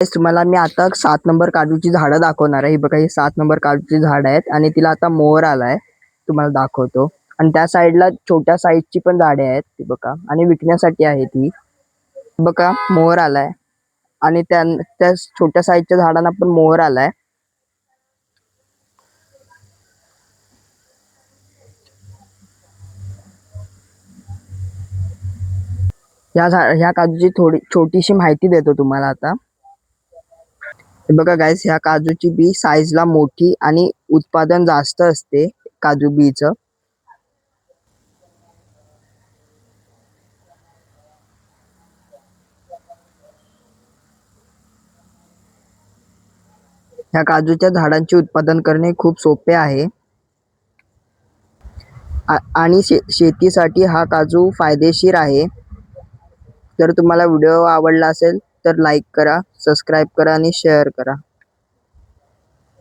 तुम्हाला मी आता 7 नंबर काजूची झाडं दाखवणार आहे. ही बघा, ही 7 नंबर काजूची झाड आहेत आणि तिला आता मोहर आलाय. तुम्हाला दाखवतो. आणि त्या साईडला छोट्या साईजची पण झाडे आहेत, ती बघा, आणि विकण्यासाठी आहे ती. बघा, मोहर आलाय. आणि त्या छोट्या साईजच्या झाडांना पण मोहर आलाय. ह्या काजूची थोडी छोटीशी माहिती देतो तुम्हाला आता. हे बघा गाईस, ह्या काजूची बी साईजला मोठी आणि उत्पादन जास्त असते काजू बीचं. ह्या काजूच्या झाडांचे उत्पादन करणे खूप सोपे आहे. आणि शेतीसाठी हा काजू फायदेशीर आहे. जर तुम्हाला व्हिडिओ आवडला असेल तर लाईक करा, सबस्क्राईब करा आणि शेअर करा.